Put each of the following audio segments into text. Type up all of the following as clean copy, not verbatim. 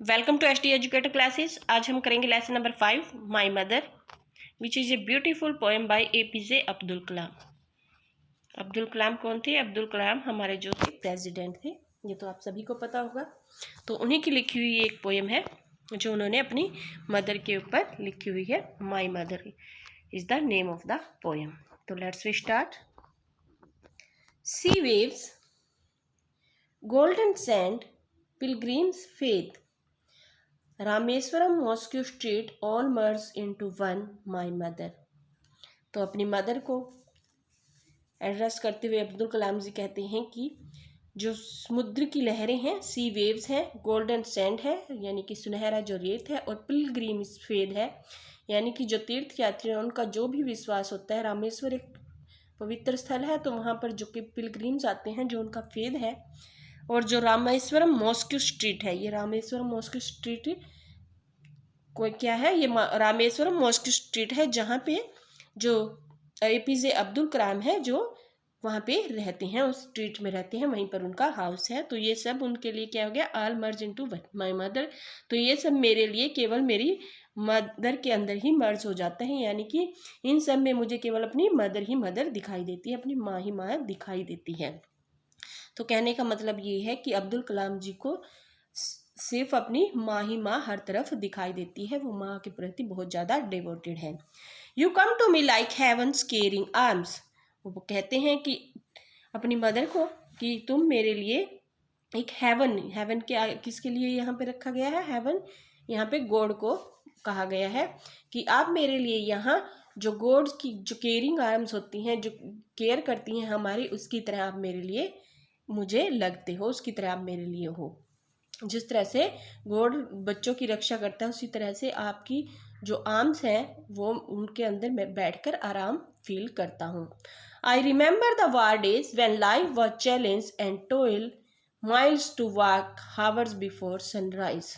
Welcome to S T educator classes. आज हम करेंगे lesson number 5 my mother which is a beautiful poem by APJ Abdul Kalam. Abdul Kalam कौन थे? अब्दुल कलाम हमारे जो थे प्रेसिडेंट थे, ये तो आप सभी को पता होगा। तो उन्हीं की लिखी हुई एक पोएम है जो उन्होंने अपनी मदर के ऊपर लिखी हुई है। My mother is the name of the poem. तो let's we start. Sea waves, golden sand, pilgrims faith, Rameswaram mosque street all merge into one my mother. तो अपनी मदर को एड्रेस करते हुए अब्दुल कलाम जी कहते हैं कि जो समुद्र की लहरें हैं, सी वेव्स हैं, गोल्डन सैंड है यानी कि सुनहरा जो रेत है, और पिलग्रिम फेद है यानी कि जो तीर्थ यात्री हैं उनका जो भी विश्वास होता है। रामेश्वर एक पवित्र स्थल है, तो वहाँ पर जो कि पिलग्रिम्स आते हैं जो उनका फेद है। और जो रामेश्वरम मॉस्क्यू स्ट्रीट है, ये रामेश्वरम मॉस्क्यू स्ट्रीट कोई क्या है, ये रामेश्वरम मॉस्क्यू स्ट्रीट है जहाँ पे जो APJ अब्दुल कलाम है जो वहाँ पे रहते हैं, उस स्ट्रीट में रहते हैं, वहीं पर उनका हाउस है। तो ये सब उनके लिए क्या हो गया, ऑल मर्ज इनटू माई मदर। तो ये सब मेरे लिए केवल मेरी मदर के अंदर ही मर्ज हो जाता है, यानी कि इन सब में मुझे केवल अपनी मदर ही मदर दिखाई देती है, अपनी माँ ही माँ दिखाई देती है। तो कहने का मतलब ये है कि अब्दुल कलाम जी को सिर्फ अपनी माँ ही माँ हर तरफ दिखाई देती है, वो माँ के प्रति बहुत ज़्यादा डिवोटेड है। You come to me like heaven's caring arms. वो कहते हैं कि अपनी मदर को कि तुम मेरे लिए एक हेवन के किसके लिए यहाँ पे रखा गया है? हेवन यहाँ पे गॉड को कहा गया है कि आप मेरे लिए यहाँ जो गॉड की जो केयरिंग आर्म्स होती हैं, जो केयर करती हैं हमारी, उसकी तरह आप मेरे लिए मुझे लगते हो, उसकी तरह आप मेरे लिए हो। जिस तरह से गॉड बच्चों की रक्षा करता है, उसी तरह से आपकी जो आर्म्स हैं वो उनके अंदर मैं बैठकर आराम फील करता हूँ। I remember the war days when life was challenge and toil miles to walk hours before sunrise.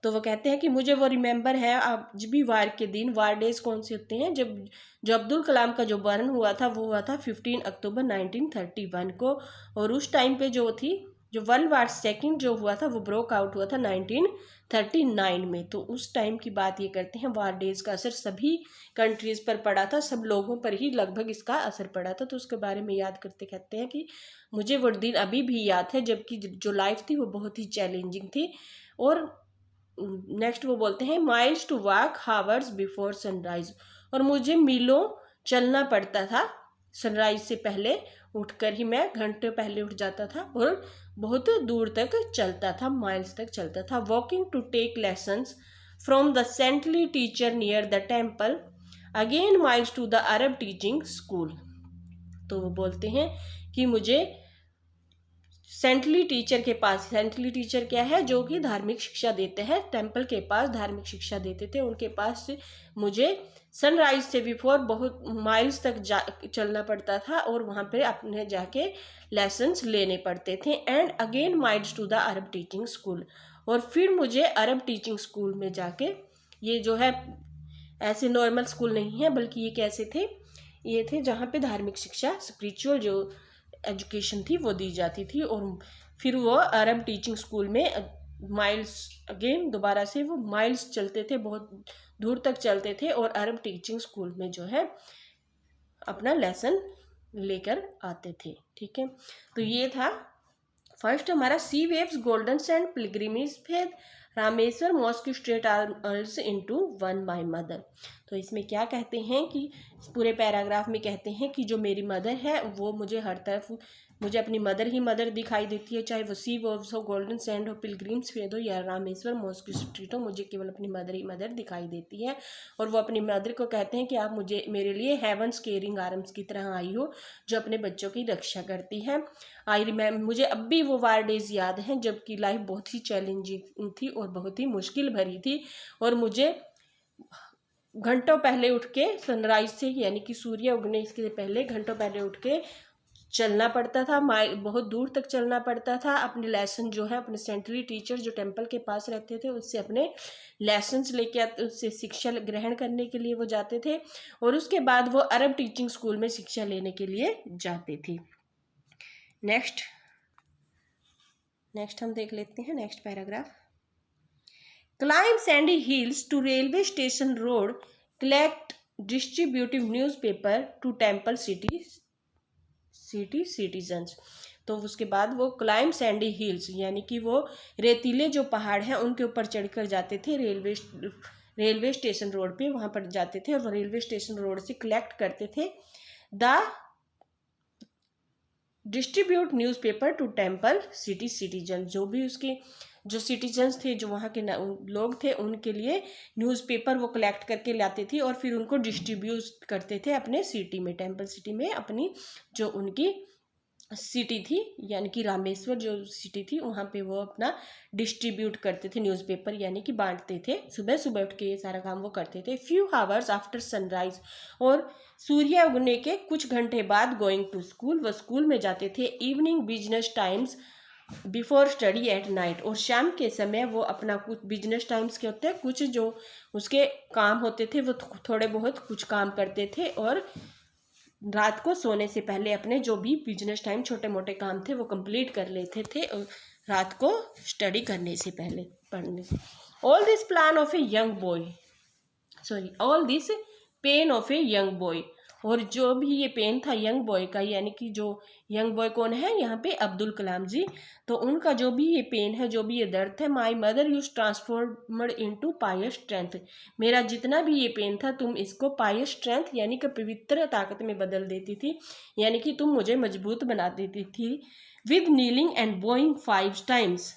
तो वो कहते हैं कि मुझे वो रिमेंबर है आज भी वार के दिन। वार डेज कौन से होते हैं? जब जो अब्दुल कलाम का जो बर्न हुआ था वो हुआ था 15 अक्टूबर 1931 को, और उस टाइम पे जो थी जो वर्ल्ड वार सेकेंड जो हुआ था वो ब्रोक आउट हुआ था 1939 में। तो उस टाइम की बात ये करते हैं। वार डेज का असर सभी कंट्रीज़ पर पड़ा था, सब लोगों पर ही लगभग इसका असर पड़ा था। तो उसके बारे में याद करते कहते हैं कि मुझे वो दिन अभी भी याद है जबकि जो लाइफ थी वो बहुत ही चैलेंजिंग थी। और नेक्स्ट वो बोलते हैं miles to walk hours before sunrise, और मुझे मीलों चलना पड़ता था सनराइज से पहले। उठकर ही मैं घंटे पहले उठ जाता था और बहुत दूर तक चलता था, माइल्स तक चलता था। Walking to take lessons from the saintly teacher near the temple, again miles to the Arab teaching school. तो वो बोलते हैं कि मुझे सेंटली टीचर के पास, सेंटली टीचर क्या है? जो कि धार्मिक शिक्षा देते हैं, टेम्पल के पास धार्मिक शिक्षा देते थे, उनके पास से मुझे सनराइज से बिफोर बहुत माइल्स तक चलना पड़ता था और वहाँ पे अपने जाके लेसन्स लेने पड़ते थे। And again miles to the Arab teaching school, और फिर मुझे अरब टीचिंग स्कूल में जाके, ये जो है ऐसे नॉर्मल स्कूल नहीं है बल्कि ये कैसे थे, ये थे जहाँ पे धार्मिक शिक्षा, स्पिरिचुअल जो एजुकेशन थी वो दी जाती थी। और फिर वो अरब टीचिंग स्कूल में माइल्स अगेन दोबारा से वो माइल्स चलते थे, बहुत दूर तक चलते थे, और अरब टीचिंग स्कूल में जो है अपना लेसन लेकर आते थे। ठीक है, तो ये था फर्स्ट हमारा sea waves, golden sand, pilgrimage faith, Rameshwar mosque straight arms into one my mother. तो इसमें क्या कहते हैं कि इस पूरे पैराग्राफ में कहते हैं कि जो मेरी मदर है वो मुझे हर तरफ, मुझे अपनी मदर ही मदर दिखाई देती है, चाहे वो सी वेव्स हो, गोल्डन सैंड हो, पिलग्रिम्स फेथ हो या रामेश्वर मॉस्क्यू स्ट्रीट हो, मुझे केवल अपनी मदर ही मदर दिखाई देती है। और वो अपनी मदर को कहते हैं कि आप मुझे मेरे लिए हेवन्स केयरिंग आर्म्स की तरह आई हो जो अपने बच्चों की रक्षा करती है। मुझे अब भी वो वार डेज याद हैं जबकि लाइफ बहुत ही चैलेंजिंग थी और बहुत ही मुश्किल भरी थी, और मुझे घंटों पहले उठ के सनराइज से यानी कि सूर्य उगने के पहले घंटों पहले उठ के चलना पड़ता था, बहुत दूर तक चलना पड़ता था। अपने लेसन जो है अपने सेंट्रली टीचर जो टेम्पल के पास रहते थे उससे अपने लेसन्स लेके आते, उससे शिक्षा ग्रहण करने के लिए वो जाते थे, और उसके बाद वो अरब टीचिंग स्कूल में शिक्षा लेने के लिए जाते थे। नेक्स्ट हम देख लेते हैं next paragraph. Climb sandy hills to railway station road, collect distributive newspaper to temple city citizens. तो उसके बाद वो क्लाइम सैंडी हिल्स यानी कि वो रेतीले जो पहाड़ हैं उनके ऊपर चढ़कर जाते थे, रेलवे स्टेशन रोड पे वहाँ पर जाते थे और रेलवे स्टेशन रोड से कलेक्ट करते थे the distribute newspaper to temple city citizen. जो भी उसके जो सिटीजन्स थे, जो वहाँ के लोग थे, उनके लिए न्यूज़पेपर वो कलेक्ट करके लाते थे और फिर उनको डिस्ट्रीब्यूट करते थे अपने सिटी में, टेम्पल सिटी में, अपनी जो उनकी सिटी थी यानी कि रामेश्वर जो सिटी थी वहाँ पे वो अपना डिस्ट्रीब्यूट करते थे न्यूज़पेपर यानी कि बांटते थे। सुबह सुबह उठ के ये सारा काम वो करते थे। फ्यू हावर्स आफ्टर सनराइज, और सूर्य उगने के कुछ घंटे बाद गोइंग टू स्कूल, वो स्कूल में जाते थे। Evening business times before study at night, और शाम के समय वो अपना कुछ बिजनेस टाइम्स के होते हैं, कुछ जो उसके काम होते थे वो थोड़े बहुत कुछ काम करते थे, और रात को सोने से पहले अपने जो भी बिजनेस टाइम छोटे मोटे काम थे वो कंप्लीट कर लेते थे रात को स्टडी करने से पहले, पढ़ने से। All this plan of a young boy, sorry all this pain of a young boy, और जो भी ये पेन था यंग बॉय का, यानी कि जो यंग बॉय कौन है यहाँ पे, अब्दुल कलाम जी, तो उनका जो भी ये पेन है, जो भी ये दर्द है, my mother use transformed into pious strength, मेरा जितना भी ये पेन था तुम इसको पायस स्ट्रेंथ यानी कि पवित्र ताकत में बदल देती थी, यानी कि तुम मुझे मजबूत बना देती थी। With kneeling and Boeing 5 times,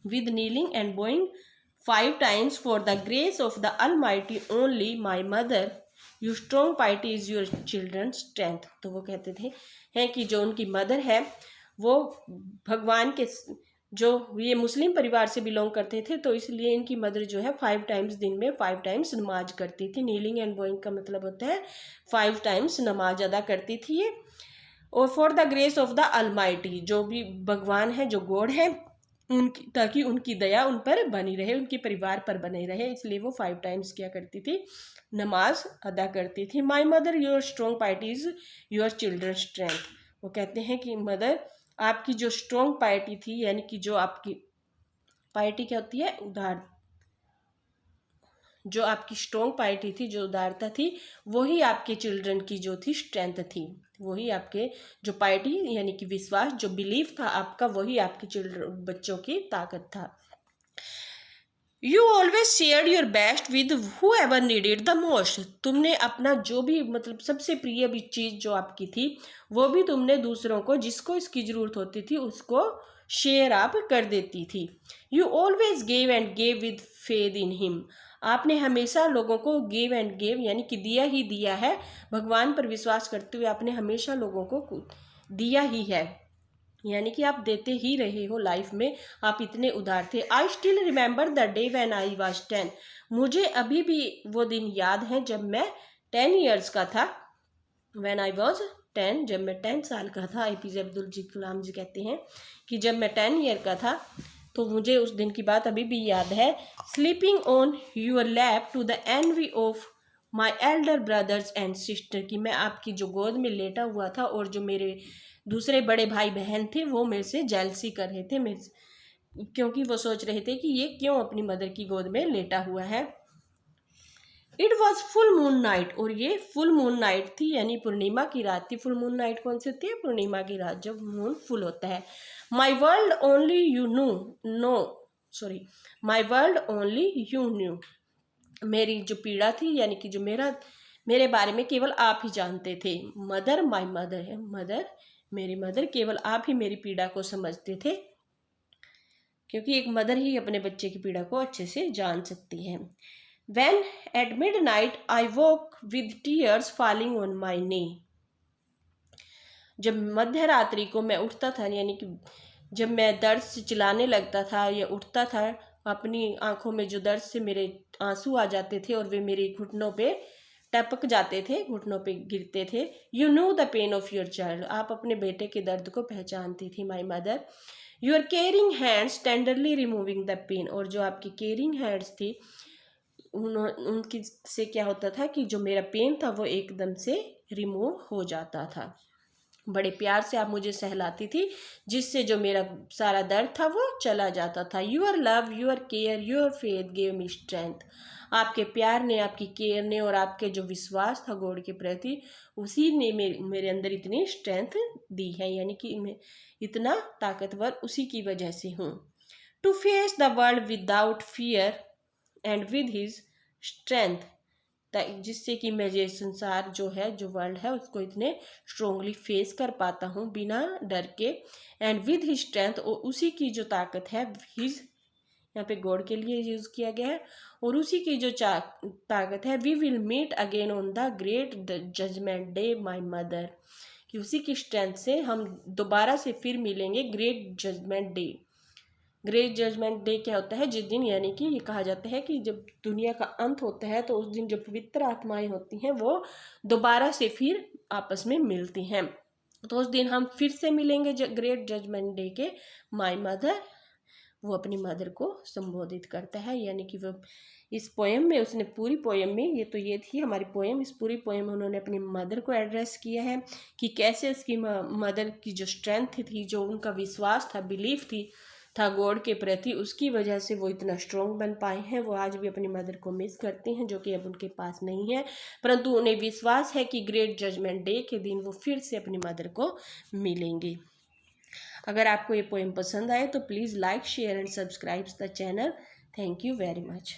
with kneeling and Boeing 5 times for the grace of the Almighty only my mother you strong पाइटी is your children strength. तो वो कहते थे हैं कि जो उनकी मदर है वो भगवान के, जो ये मुस्लिम परिवार से बिलोंग करते थे, तो इसलिए इनकी मदर जो है 5 टाइम्स दिन में 5 टाइम्स नमाज करती थी। नीलिंग एंड बोइंग का मतलब होता है 5 टाइम्स नमाज अदा करती थी ये। और for the grace of the Almighty, जो भी भगवान है, जो गॉड है, उनकी, ताकि उनकी दया उन पर बनी रहे, उनके परिवार पर बनी रहे, इसलिए वो 5 टाइम्स क्या करती थी, नमाज अदा करती थी। My mother your strong party is your children strength, वो कहते हैं कि मदर आपकी जो स्ट्रॉन्ग पार्टी थी, यानी कि जो आपकी पार्टी क्या होती है, उदार, जो आपकी स्ट्रॉन्ग पार्टी थी, जो उदारता थी, वही आपके चिल्ड्रन की जो थी स्ट्रेंथ थी, वही आपके जो पार्टी यानी कि विश्वास, जो बिलीफ था आपका, वही आपके चिल्ड्रन बच्चों की ताकत था। You always share your best with who ever needed the most, तुमने अपना जो भी मतलब सबसे प्रिय भी चीज़ जो आपकी थी वो भी तुमने दूसरों को, जिसको इसकी ज़रूरत होती थी, उसको शेयर आप कर देती थी। You always gave and gave with faith in him, आपने हमेशा लोगों को गिव एंड गिव यानी कि दिया ही दिया है, भगवान पर विश्वास करते हुए आपने हमेशा लोगों को दिया ही है, यानी कि आप देते ही रहे हो लाइफ में, आप इतने उदार थे। I still remember the day when I was 10, मुझे अभी भी वो दिन याद है जब मैं 10 ईयर्स का था। व्हेन आई वाज 10, जब मैं 10 साल का था। APJ अब्दुल कलाम जी कहते हैं कि जब मैं 10 ईयर का था, तो मुझे उस दिन की बात अभी भी याद है। Sleeping on your lap to the envy of my elder brothers and sister, कि मैं आपकी जो गोद में लेटा हुआ था और जो मेरे दूसरे बड़े भाई बहन थे वो मेरे से जेलसी कर रहे थे, मेरे, क्योंकि वो सोच रहे थे कि ये क्यों अपनी मदर की गोद में लेटा हुआ है। It was full moon night, और ये फुल मून नाइट थी यानी पूर्णिमा की रात थी। फुल मून नाइट कौन सी होती है, पूर्णिमा की रात जब मून फुल होता है। My world only you my world only you new, मेरी जो पीड़ा थी यानी कि जो मेरे बारे में केवल आप ही जानते थे। मदर, माई मदर है, मदर मेरी मदर, केवल आप ही मेरी पीड़ा को समझते थे, क्योंकि एक मदर ही अपने बच्चे की पीड़ा को अच्छे से जान सकती है। When at midnight I woke with tears falling on my knee, जब मध्य रात्रि को मैं उठता था, यानी कि जब मैं दर्द से चिल्लाने लगता था या उठता था, अपनी आंखों में जो दर्द से मेरे आंसू आ जाते थे और वे मेरे घुटनों पे टपक जाते थे, घुटनों पे गिरते थे। You know the pain of your child, आप अपने बेटे के दर्द को पहचानती थी। My mother your caring hands tenderly removing the pain, और जो आपकी केयरिंग हैंड्स थी उनकी से क्या होता था कि जो मेरा पेन था वो एकदम से रिमूव हो जाता था। बड़े प्यार से आप मुझे सहलाती थी, जिससे जो मेरा सारा दर्द था वो चला जाता था। Your love, your care, your faith gave me strength. आपके प्यार ने, आपकी केयर ने और आपके जो विश्वास था गॉड के प्रति, उसी ने मेरे अंदर इतनी स्ट्रेंथ दी है, यानी कि मैं इतना ताकतवर उसी की वजह से हूँ। To face the world without fear and with his strength, जिससे कि मैं ये संसार जो है, जो वर्ल्ड है, उसको इतने स्ट्रोंगली फेस कर पाता हूँ बिना डर के। एंड विद हिज स्ट्रेंथ, और उसी की जो ताकत है, हिज यहाँ पे गॉड के लिए यूज़ किया गया है, और उसी की जो ताकत है, we will meet again on the great judgement day my mother, कि उसी की स्ट्रेंथ से हम दोबारा से फिर मिलेंगे great judgement day. Great judgement day क्या होता है? जिस दिन, यानी कि ये कहा जाता है कि जब दुनिया का अंत होता है तो उस दिन जो पवित्र आत्माएं होती हैं वो दोबारा से फिर आपस में मिलती हैं। तो उस दिन हम फिर से मिलेंगे ग्रेट जजमेंट डे के। माय मदर, वो अपनी मदर को संबोधित करता है, यानी कि वो इस पोएम में, उसने पूरी पोएम में, ये थी हमारी पोएम, इस पूरी पोएम में उन्होंने अपनी मदर को एड्रेस किया है कि कैसे उसकी मदर की जो स्ट्रेंथ थी, जो उनका विश्वास था, बिलीफ था गॉड के प्रति, उसकी वजह से वो इतना स्ट्रॉन्ग बन पाए हैं। वो आज भी अपनी मदर को मिस करती हैं, जो कि अब उनके पास नहीं है, परंतु उन्हें विश्वास है कि ग्रेट जजमेंट डे के दिन वो फिर से अपनी मदर को मिलेंगी। अगर आपको ये पोएम पसंद आए तो please like, share and subscribe the channel. Thank you very much.